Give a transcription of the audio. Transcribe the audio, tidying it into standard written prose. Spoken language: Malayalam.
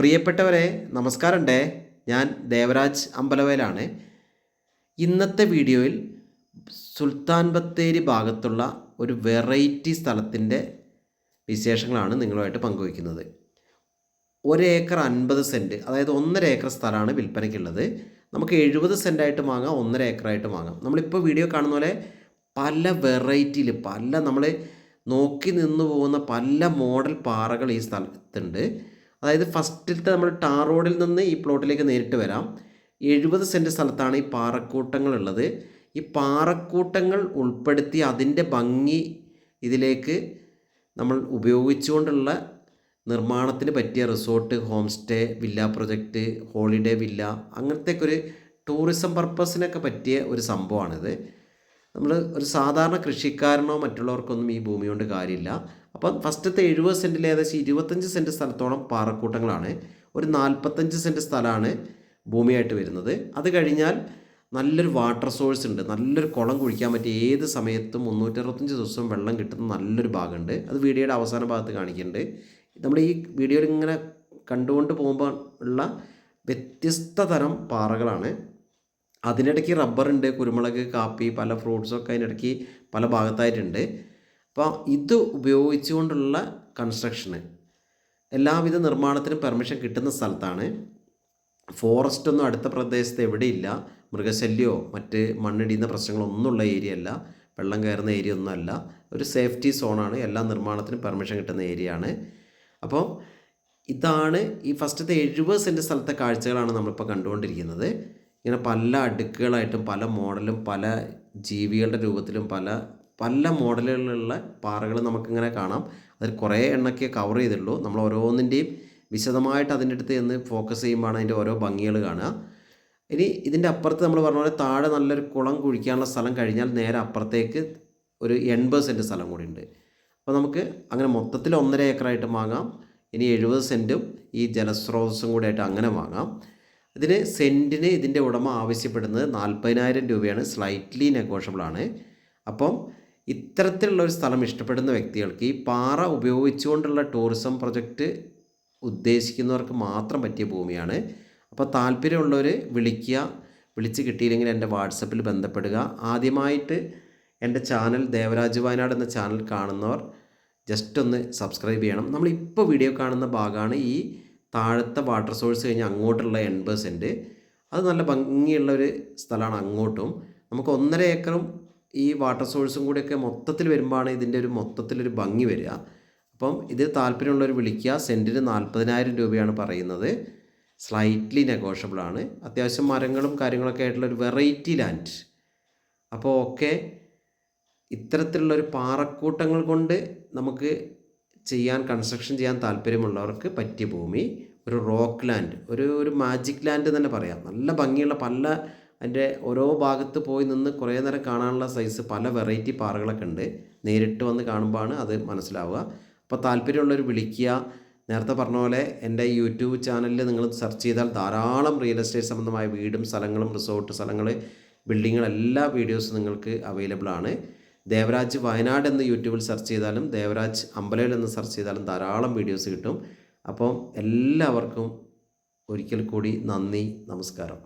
പ്രിയപ്പെട്ടവരെ നമസ്കാരമുണ്ടേ. ഞാൻ ദേവരാജ് അമ്പലവയലാണ്. ഇന്നത്തെ വീഡിയോയിൽ സുൽത്താൻ ബത്തേരി ഭാഗത്തുള്ള ഒരു വെറൈറ്റി സ്ഥലത്തിൻ്റെ വിശേഷങ്ങളാണ് നിങ്ങളുമായിട്ട് പങ്കുവയ്ക്കുന്നത്. 1 ഏക്കർ 50 സെൻറ്റ്, അതായത് 1.5 ഏക്കർ സ്ഥലമാണ് വിൽപ്പനയ്ക്കുള്ളത്. നമുക്ക് 70 സെൻറ്റായിട്ട് വാങ്ങാം, 1.5 ഏക്കറായിട്ട് വാങ്ങാം. നമ്മളിപ്പോൾ വീഡിയോ കാണുന്ന പോലെ പല വെറൈറ്റിയിൽ നമ്മൾ നോക്കി നിന്ന് പോകുന്ന പല മോഡൽ പാറകൾ ഈ സ്ഥലത്തുണ്ട്. അതായത് ഫസ്റ്റിലത്തെ നമ്മൾ ടാർ റോഡിൽ നിന്ന് ഈ പ്ലോട്ടിലേക്ക് നേരിട്ട് വരാം. 70 സെൻറ്റ് സ്ഥലത്താണ് ഈ പാറക്കൂട്ടങ്ങളുള്ളത്. ഈ പാറക്കൂട്ടങ്ങൾ ഉൾപ്പെടുത്തി അതിൻ്റെ ഭംഗി ഇതിലേക്ക് നമ്മൾ ഉപയോഗിച്ചുകൊണ്ടുള്ള നിർമ്മാണത്തിന് പറ്റിയ resort, home stay, villa project, holiday villa, അങ്ങനത്തെയൊക്കെ ഒരു ടൂറിസം പർപ്പസിനൊക്കെ പറ്റിയ ഒരു സംഭവമാണിത്. നമ്മൾ ഒരു സാധാരണ കൃഷിക്കാരനോ മറ്റുള്ളവർക്കൊന്നും ഈ ഭൂമി കൊണ്ട് കാര്യമില്ല. അപ്പം ഫസ്റ്റത്തെ 70 സെൻറ്റിൽ ഏകദേശം 25 സെൻറ്റ് സ്ഥലത്തോളം പാറക്കൂട്ടങ്ങളാണ്. ഒരു 45 സെൻറ്റ് സ്ഥലമാണ് ഭൂമിയായിട്ട് വരുന്നത്. അത് കഴിഞ്ഞാൽ നല്ലൊരു വാട്ടർ സോഴ്സ് ഉണ്ട്, നല്ലൊരു കുളം കുഴിക്കാൻ പറ്റിയ ഏത് സമയത്തും 365 ദിവസവും വെള്ളം കിട്ടുന്ന നല്ലൊരു ഭാഗമുണ്ട്. അത് വീഡിയോയുടെ അവസാന ഭാഗത്ത് കാണിക്കുന്നുണ്ട്. നമ്മൾ ഈ വീഡിയോയിൽ ഇങ്ങനെ കണ്ടുകൊണ്ട് പോകുമ്പോൾ ഉള്ള വ്യത്യസ്ത തരം പാറകളാണ്. അതിനിടയ്ക്ക് റബ്ബറുണ്ട്, കുരുമുളക്, കാപ്പി, പല ഫ്രൂട്ട്സൊക്കെ അതിനിടയ്ക്ക് പല ഭാഗത്തായിട്ടുണ്ട്. അപ്പോൾ ഇത് ഉപയോഗിച്ചുകൊണ്ടുള്ള കൺസ്ട്രക്ഷന് എല്ലാവിധ നിർമ്മാണത്തിനും പെർമിഷൻ കിട്ടുന്ന സ്ഥലത്താണ്. ഫോറസ്റ്റൊന്നും അടുത്ത പ്രദേശത്ത് എവിടെയില്ല. മൃഗശല്യമോ മറ്റ് മണ്ണിടിയുന്ന പ്രശ്നങ്ങളൊന്നുമുള്ള ഏരിയ അല്ല, വെള്ളം കയറുന്ന ഏരിയ ഒന്നുമല്ല. ഒരു സേഫ്റ്റി സോണാണ്, എല്ലാ നിർമ്മാണത്തിനും പെർമിഷൻ കിട്ടുന്ന ഏരിയയാണ്. അപ്പോൾ ഇതാണ് ഈ ഫസ്റ്റത്തെ 70 സെൻറ്റ് സ്ഥലത്തെ കാഴ്ചകളാണ് നമ്മളിപ്പോൾ കണ്ടുകൊണ്ടിരിക്കുന്നത്. ഇങ്ങനെ പല അടുക്കുകളായിട്ടും പല മോഡലും പല ജീവികളുടെ രൂപത്തിലും പല മോഡലുകളിലുള്ള പാറകൾ നമുക്കിങ്ങനെ കാണാം. അതിൽ കുറേ എണ്ണയ്ക്ക് കവർ ചെയ്തിട്ടുള്ളൂ. നമ്മൾ ഓരോന്നിൻ്റെയും വിശദമായിട്ട് അതിൻ്റെ അടുത്ത് എന്ന് ഫോക്കസ് ചെയ്യുമ്പോഴാണ് അതിൻ്റെ ഓരോ ഭംഗികൾ കാണുക. ഇനി ഇതിൻ്റെ അപ്പുറത്ത് നമ്മൾ പറഞ്ഞ പോലെ താഴെ നല്ലൊരു കുളം കുഴിക്കാനുള്ള സ്ഥലം കഴിഞ്ഞാൽ നേരെ അപ്പുറത്തേക്ക് ഒരു 80 സെൻറ്റ് സ്ഥലം കൂടി ഉണ്ട്. അപ്പോൾ നമുക്ക് അങ്ങനെ മൊത്തത്തിൽ 1.5 ഏക്കറായിട്ട് വാങ്ങാം. ഇനി 70 സെൻറ്റും ഈ ജലസ്രോതസ്സും കൂടി ആയിട്ട് അങ്ങനെ വാങ്ങാം. ഇതിന് സെൻറ്റിന് ഇതിൻ്റെ ഉടമ ആവശ്യപ്പെടുന്നത് 40,000 രൂപയാണ്. സ്ലൈറ്റ്ലി നെഗോഷ്യബിളാണ്. അപ്പം ഇത്തരത്തിലുള്ള ഒരു സ്ഥലം ഇഷ്ടപ്പെടുന്ന വ്യക്തികൾക്ക് ഈ പാറ ഉപയോഗിച്ചുകൊണ്ടുള്ള ടൂറിസം പ്രൊജക്റ്റ് ഉദ്ദേശിക്കുന്നവർക്ക് മാത്രം പറ്റിയ ഭൂമിയാണ്. അപ്പോൾ താല്പര്യമുള്ളവർ വിളിച്ച് കിട്ടിയില്ലെങ്കിൽ എൻ്റെ വാട്സപ്പിൽ ബന്ധപ്പെടുക. ആദ്യമായിട്ട് എൻ്റെ ചാനൽ ദേവരാജ് വയനാട് എന്ന ചാനൽ കാണുന്നവർ ജസ്റ്റ് ഒന്ന് സബ്സ്ക്രൈബ് ചെയ്യണം. നമ്മളിപ്പോൾ വീഡിയോ കാണുന്ന ഭാഗമാണ് ഈ താഴത്തെ വാട്ടർ സോഴ്സ് കഴിഞ്ഞ് അങ്ങോട്ടുള്ള 80 സെൻറ്റ്. അത് നല്ല ഭംഗിയുള്ളൊരു സ്ഥലമാണ്. അങ്ങോട്ടും നമുക്ക് 1.5 ഏക്കറും ഈ വാട്ടർ സോഴ്സും കൂടിയൊക്കെ മൊത്തത്തിൽ വരുമ്പോഴാണ് ഇതിൻ്റെ ഒരു മൊത്തത്തിലൊരു ഭംഗി വരിക. അപ്പം ഇത് താല്പര്യമുള്ളവർ വിളിക്കുക. സെൻറ്റിന് 40,000 രൂപയാണ് പറയുന്നത്. സ്ലൈറ്റ്ലി നെഗോഷ്യബിളാണ്. അത്യാവശ്യം മരങ്ങളും കാര്യങ്ങളൊക്കെ ആയിട്ടുള്ളൊരു വെറൈറ്റി ലാൻഡ്. അപ്പോൾ ഓക്കെ, ഇത്തരത്തിലുള്ളൊരു പാറക്കൂട്ടങ്ങൾ കൊണ്ട് നമുക്ക് കൺസ്ട്രക്ഷൻ ചെയ്യാൻ താല്പര്യമുള്ളവർക്ക് പറ്റിയ ഭൂമി, ഒരു റോക്ക് ലാൻഡ്, ഒരു മാജിക് ലാൻഡ് തന്നെ പറയാം. നല്ല ഭംഗിയുള്ള അതിൻ്റെ ഓരോ ഭാഗത്ത് പോയി നിന്ന് കുറേ നേരം കാണാനുള്ള സൈസ് പല വെറൈറ്റി പാറകളൊക്കെ ഉണ്ട്. നേരിട്ട് വന്ന് കാണുമ്പോഴാണ് അത് മനസ്സിലാവുക. അപ്പോൾ താല്പര്യമുള്ളവർ വിളിക്കുക. നേരത്തെ പറഞ്ഞ പോലെ എൻ്റെ യൂട്യൂബ് ചാനലിൽ നിങ്ങൾ സെർച്ച് ചെയ്താൽ ധാരാളം റിയൽ എസ്റ്റേറ്റ് സംബന്ധമായ വീടും സ്ഥലങ്ങളും റിസോർട്ട് സ്ഥലങ്ങൾ, ബിൽഡിങ്ങുകൾ, എല്ലാ വീഡിയോസും നിങ്ങൾക്ക് അവൈലബിൾ ആണ്. ദേവരാജ് വയനാട് എന്ന് യൂട്യൂബിൽ സെർച്ച് ചെയ്താലും ദേവരാജ് അമ്പലവയൽ എന്ന് സെർച്ച് ചെയ്താലും ധാരാളം വീഡിയോസ് കിട്ടും. അപ്പം എല്ലാവർക്കും ഒരിക്കൽ കൂടി നന്ദി, നമസ്കാരം.